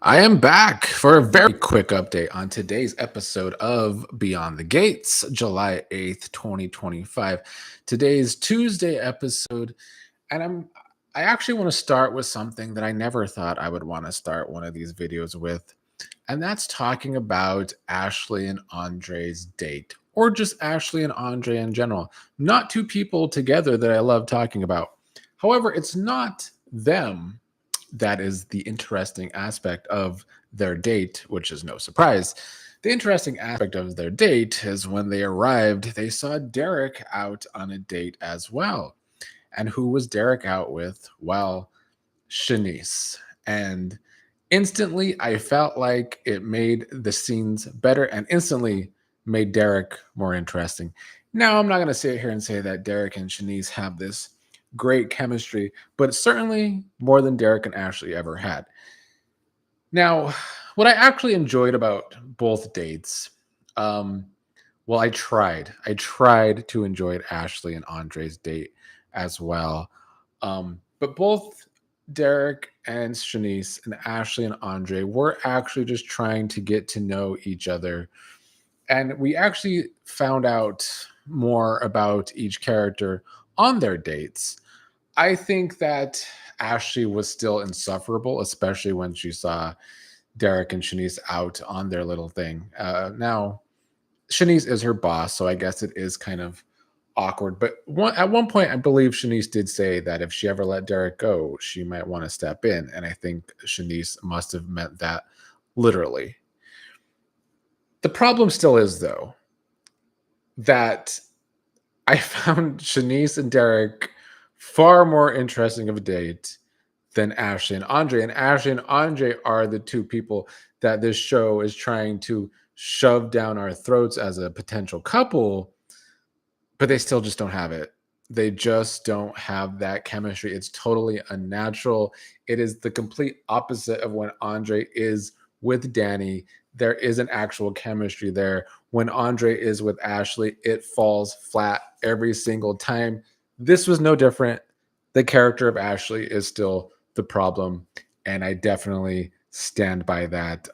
I am back for a very quick update on today's episode of Beyond the Gates, July 8th, 2025. Today's Tuesday episode, and I actually want to start with something that I never thought I would want to start one of these videos with, and that's talking about Ashley and Andre's date, or just Ashley and Andre in general. Not two people together that I love talking about. However, it's not them that is the interesting aspect of their date, which is no surprise. The interesting aspect of their date is when they arrived, they saw Derek out on a date as well. And who was Derek out with? Well, Shanice. And instantly, I felt like it made the scenes better and instantly made Derek more interesting. Now, I'm not going to sit here and say that Derek and Shanice have this great chemistry, but certainly more than Derek and Ashley ever had. Now, what I actually enjoyed about both dates, um, well, I tried. I tried to enjoy Ashley and Andre's date as well. But both Derek and Shanice and Ashley and Andre were actually just trying to get to know each other. And we actually found out more about each character on their dates. I think that Ashley was still insufferable, especially when she saw Derek and Shanice out on their little thing. Now, Shanice is her boss, so I guess it is kind of awkward. But at one point, I believe Shanice did say that if she ever let Derek go, she might want to step in. And I think Shanice must have meant that literally. The problem still is, though, that I found Shanice and Derek far more interesting of a date than Ashley and Andre. And Ashley and Andre are the two people that this show is trying to shove down our throats as a potential couple, but they still just don't have it. They just don't have that chemistry. It's totally unnatural. It is the complete opposite of when Andre is with Dani. There is an actual chemistry there. When Andre is with Ashley, it falls flat every single time. This was no different. The character of Ashley is still the problem, and I definitely stand by that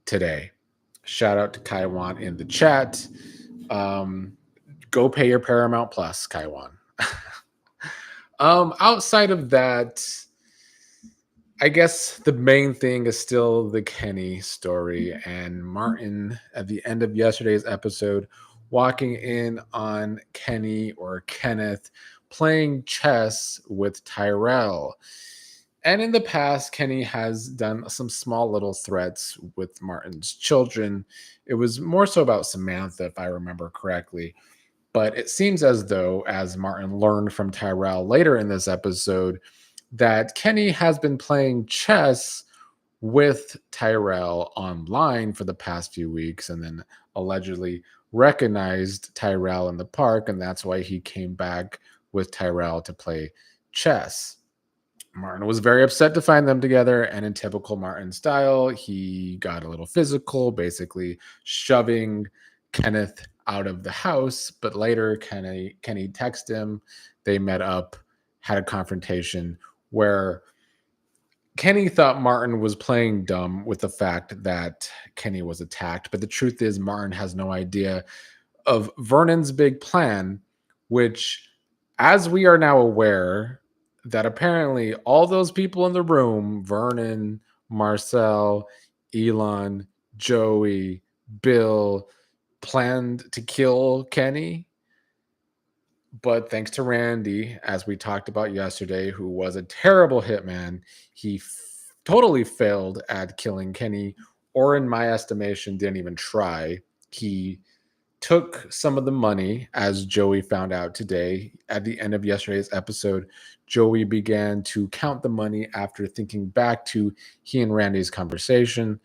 today. Shout out to Kaiwan in the chat. Go pay your Paramount Plus, Kaiwan. Outside of that, I guess the main thing is still the Kenny story and Martin at the end of yesterday's episode walking in on Kenny or Kenneth playing chess with Tyrell. And in the past, Kenny has done some small little threats with Martin's children. It was more so about Samantha, if I remember correctly. But it seems as though, as Martin learned from Tyrell later in this episode, that Kenny has been playing chess with Tyrell online for the past few weeks and then allegedly recognized Tyrell in the park. And that's why he came back with Tyrell to play chess. Martin was very upset to find them together, and in typical Martin style, he got a little physical, basically shoving Kenneth out of the house. But later, Kenny texted him. They met up, had a confrontation where Kenny thought Martin was playing dumb with the fact that Kenny was attacked. But the truth is, Martin has no idea of Vernon's big plan, which, as we are now aware, that apparently all those people in the room, Vernon, Marcel, Elon, Joey, Bill, planned to kill Kenny. But thanks to Randy, as we talked about yesterday, who was a terrible hitman, he totally failed at killing Kenny, or in my estimation, didn't even try. He took some of the money, as Joey found out today. At the end of yesterday's episode, Joey began to count the money after thinking back to he and Randy's conversation.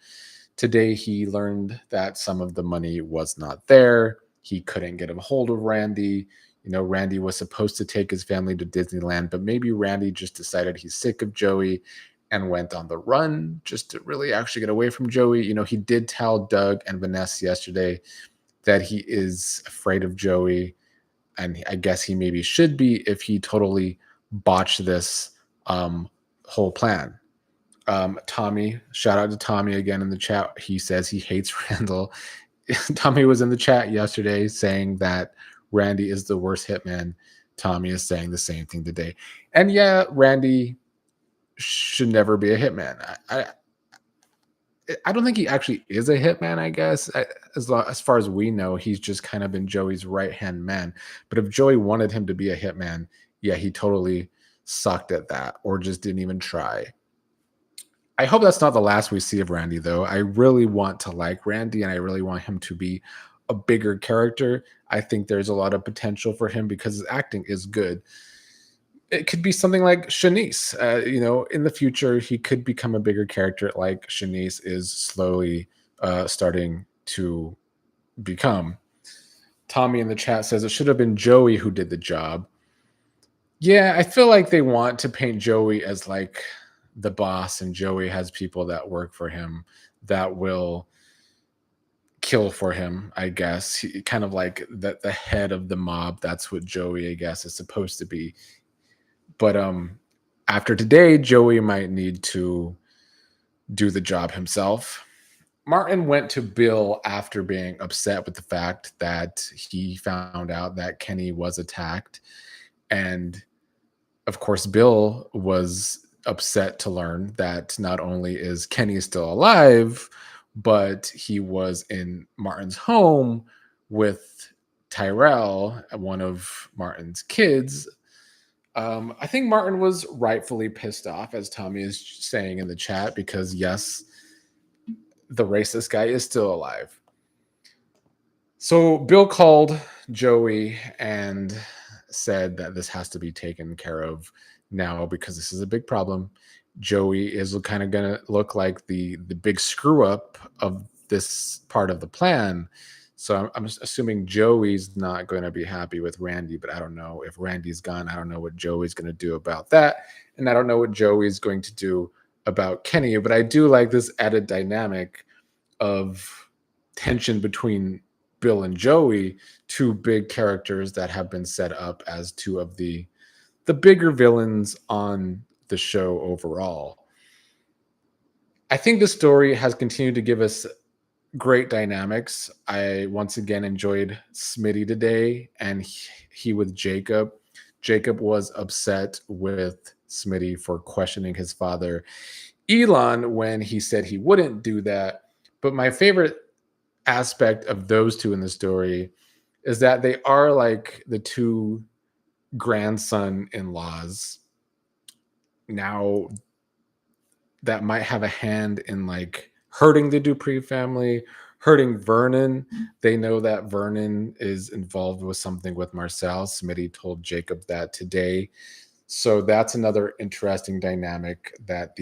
Today, he learned that some of the money was not there. He couldn't get a hold of Randy. You know, Randy was supposed to take his family to Disneyland, but maybe Randy just decided he's sick of Joey and went on the run just to really actually get away from Joey. You know, he did tell Doug and Vanessa yesterday that he is afraid of Joey, and I guess he maybe should be if he totally botched this whole plan. Tommy, shout out to Tommy again in the chat. He says he hates Randall. Tommy was in the chat yesterday saying that Randy is the worst hitman. Tommy is saying the same thing today. And yeah, Randy should never be a hitman. I don't think he actually is a hitman, I guess. As far as we know, he's just kind of been Joey's right-hand man. But if Joey wanted him to be a hitman, yeah, he totally sucked at that or just didn't even try. I hope that's not the last we see of Randy, though. I really want to like Randy, and I really want him to be a bigger character. I think there's a lot of potential for him because his acting is good. It could be something like Shanice. In the future, he could become a bigger character like Shanice is slowly starting to become. Tommy in the chat says it should have been Joey who did the job. Yeah, I feel like they want to paint Joey as like the boss, and Joey has people that work for him that will kill for him, I guess. Kind of like the head of the mob. That's what Joey, I guess, is supposed to be. But after today, Joey might need to do the job himself. Martin went to Bill after being upset with the fact that he found out that Kenny was attacked. And of course, Bill was upset to learn that not only is Kenny still alive, but he was in Martin's home with Tyrell, one of Martin's kids. I think Martin was rightfully pissed off, as Tommy is saying in the chat, because yes, the racist guy is still alive. So Bill called Joey and said that this has to be taken care of now because this is a big problem. Joey is kind of going to look like the big screw up of this part of the plan. So I'm assuming Joey's not going to be happy with Randy, but I don't know if Randy's gone. I don't know what Joey's going to do about that. And I don't know what Joey's going to do about Kenny, but I do like this added dynamic of tension between Bill and Joey, two big characters that have been set up as two of the bigger villains on the show overall. I think the story has continued to give us great dynamics. I once again enjoyed Smitty today, and he with Jacob. Jacob was upset with Smitty for questioning his father, Elon, when he said he wouldn't do that. But my favorite aspect of those two in the story is that they are like the two grandson-in-laws now that might have a hand in like hurting the Dupree family, hurting Vernon. They know that Vernon is involved with something with Marcel. Smitty told Jacob that today. So that's another interesting dynamic, that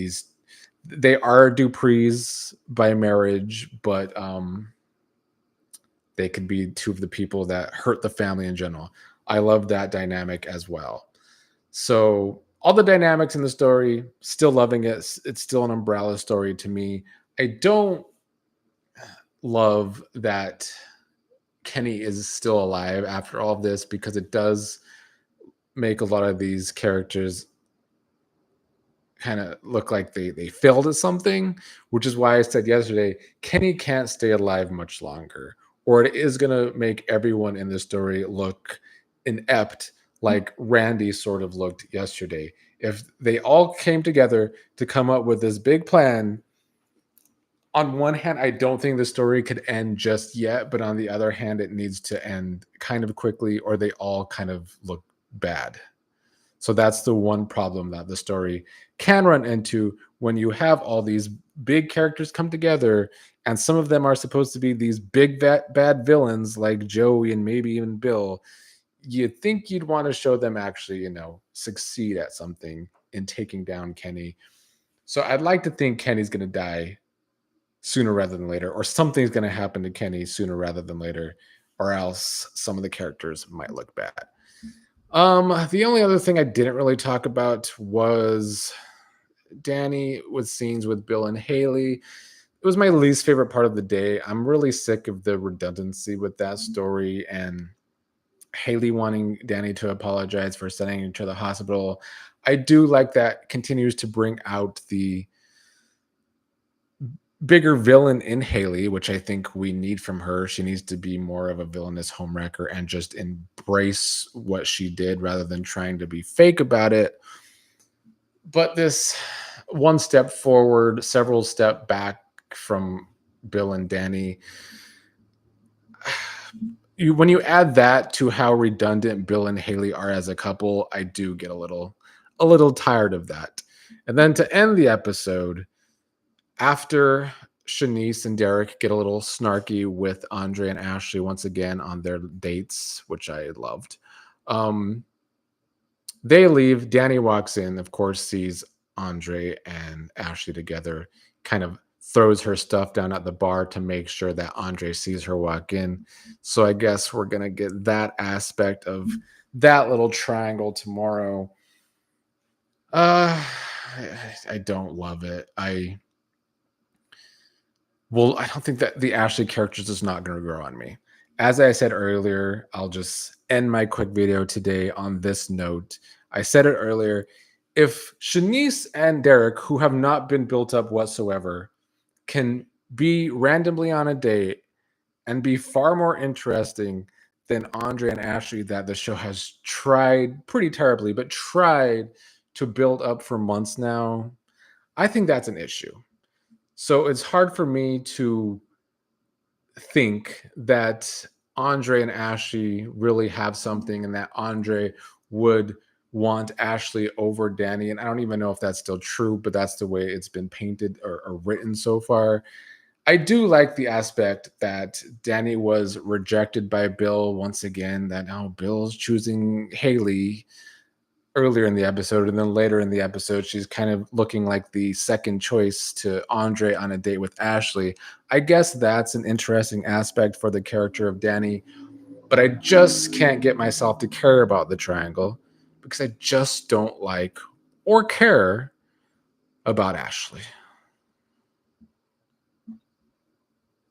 they are Duprees by marriage, but they could be two of the people that hurt the family in general. I love that dynamic as well. So all the dynamics in the story, still loving it. It's still an umbrella story to me. I don't love that Kenny is still alive after all of this, because it does make a lot of these characters kind of look like they failed at something, which is why I said yesterday, Kenny can't stay alive much longer, or it is going to make everyone in the story look inept, like Randy sort of looked yesterday. If they all came together to come up with this big plan, on one hand, I don't think the story could end just yet, but on the other hand, it needs to end kind of quickly, or they all kind of look bad. So that's the one problem that the story can run into when you have all these big characters come together, and some of them are supposed to be these big bad villains like Joey and maybe even Bill. You'd think you'd want to show them actually, succeed at something in taking down Kenny. So I'd like to think Kenny's going to die sooner rather than later, or something's going to happen to Kenny sooner rather than later, or else some of the characters might look bad. The only other thing I didn't really talk about was Dani with scenes with Bill and Haley. It was my least favorite part of the day. I'm really sick of the redundancy with that story, and Haley wanting Dani to apologize for sending her to the hospital. I do like that continues to bring out the bigger villain in Haley, which I think we need from her. She needs to be more of a villainous homewrecker and just embrace what she did rather than trying to be fake about it. But this one step forward, several step back from Bill and Dani. When you add that to how redundant Bill and Haley are as a couple, I do get a little tired of that. And then to end the episode, after Shanice and Derek get a little snarky with Andre and Ashley once again on their dates, which I loved. Um, they leave. Dani walks in, of course, sees Andre and Ashley together, kind of throws her stuff down at the bar to make sure that Andre sees her walk in. So I guess we're going to get that aspect of that little triangle tomorrow. I don't love it. I don't think that the Ashley characters is not going to grow on me. As I said earlier, I'll just end my quick video today on this note. I said it earlier. If Shanice and Derek, who have not been built up whatsoever, can be randomly on a date and be far more interesting than Andre and Ashley, that the show has tried pretty terribly, but tried to build up for months now, I think that's an issue. So it's hard for me to think that Andre and Ashley really have something and that Andre would want Ashley over Dani. And I don't even know if that's still true, but that's the way it's been painted or written so far. I do like the aspect that Dani was rejected by Bill once again, that now Bill's choosing Haley earlier in the episode, and then later in the episode she's kind of looking like the second choice to Andre on a date with Ashley. I guess that's an interesting aspect for the character of Dani, but I just can't get myself to care about the triangle because I just don't like or care about Ashley.